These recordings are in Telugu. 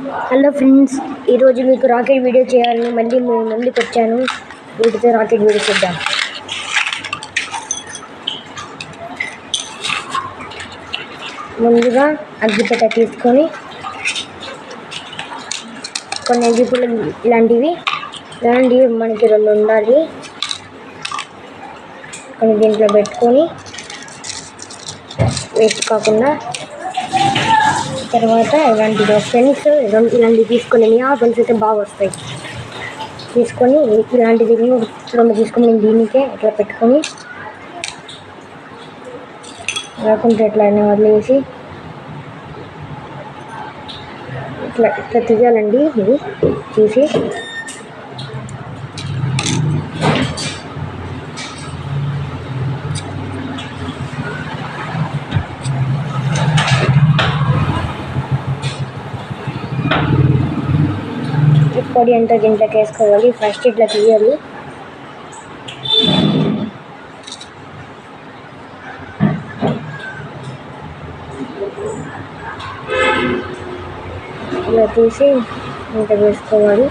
హలో ఫ్రెండ్స్, ఈరోజు మీకు రాకెట్ వీడియో చేయాలని మళ్ళీ మీ ముందుకు వచ్చాను. వీటితో రాకెట్ వీడియో చేద్దాం. ముందుగా అగ్గిపెట్ట తీసుకొని కొన్ని అగ్గిపుల్లలు ఇలాంటివి మనకి 2 ఉండాలి. కొన్ని దీంట్లో పెట్టుకొని వేస్ట్ కాకుండా తర్వాత ఇలాంటివి ఫ్రెండ్స్ ఇలాంటివి తీసుకొని ఆకులు అయితే బాగా వస్తాయి. తీసుకొని ఇలాంటిది 2 తీసుకొని దీనికే ఇట్లా పెట్టుకొని రాకుండా ఇట్లా వదిలేసి ఇట్లా తీయాలండి. ఇది తీసి పొడి అంతా దీంట్లోకి వేసుకోవాలి. ఫస్ట్ ఇట్లా తీయాలి. ఇలా తీసి ఇంత వేసుకోవాలి.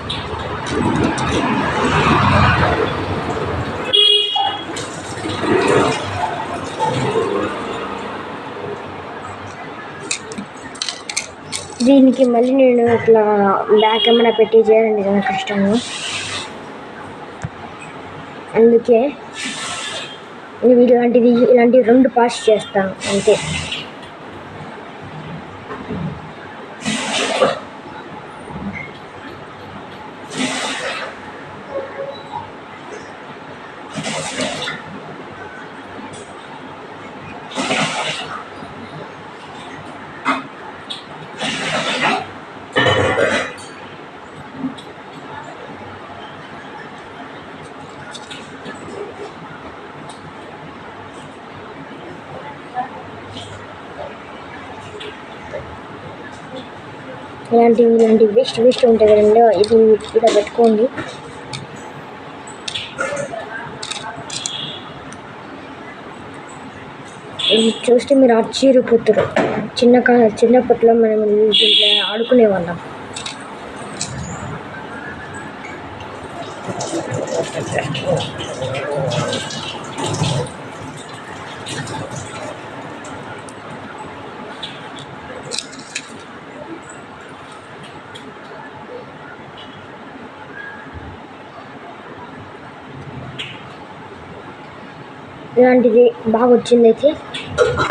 దీనికి మళ్ళీ నేను ఇట్లా బ్యాక్ ఏమైనా పెట్టి చేయాలండి కదా కష్టము. అందుకే ఇలాంటివి 2 పాస్ చేస్తాను అంతే. ఇలాంటివి వేస్ట్ ఉంటాయి కదండి, ఇది ఇలా పెట్టుకోండి. ఇది చూస్తే మీరు ఆశ్చర్యపోతారు. చిన్నప్పట్లో మనం దీంట్లో ఆడుకునే వాళ్ళం. ఇలాంటిది బాగా వచ్చిందైతే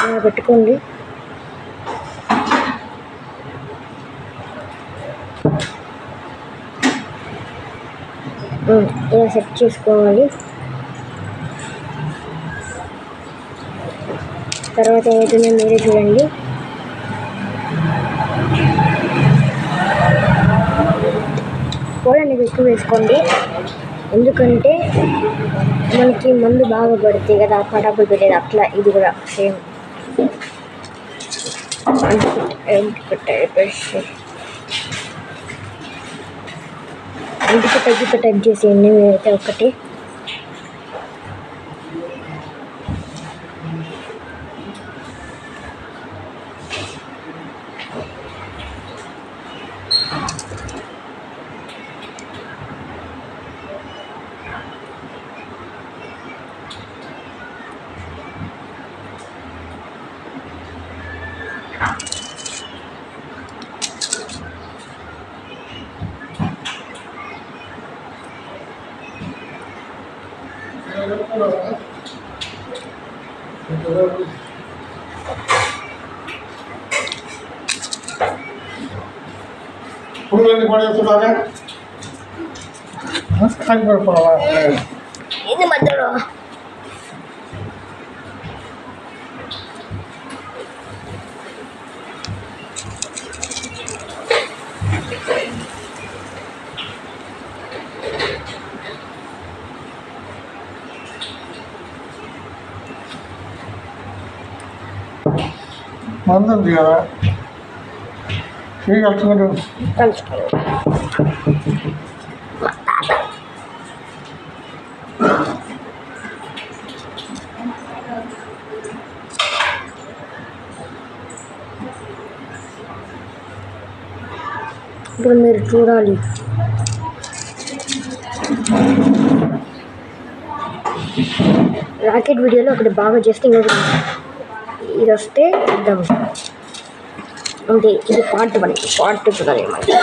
ఇలా పెట్టుకోండి. ఇలా సెట్ చేసుకోవాలి. తర్వాత ఏదైతుందో మీరే చూడండి. పొడి అనేది ఎక్కువ వేసుకోండి, ఎందుకంటే మనకి మందు బాగా పడుతుంది కదా పటాకులు పెట్టేది. అట్లా ఇది కూడా సేమ్ ఇంటికి టైప్ చేసేయండి మీరైతే ఒకటి. ఇది మధ్యలో మంది కదా కలుసుకుంటూ ఇప్పుడు మీరు చూడాలి. రాకెట్ వీడియోలో ఒకటి బాగా చేస్తే ఇంకొకటి ఇది వస్తే చూద్దాం. అంటే ఇది పార్ట్ 1. పార్ట్ 2 చూడాలి.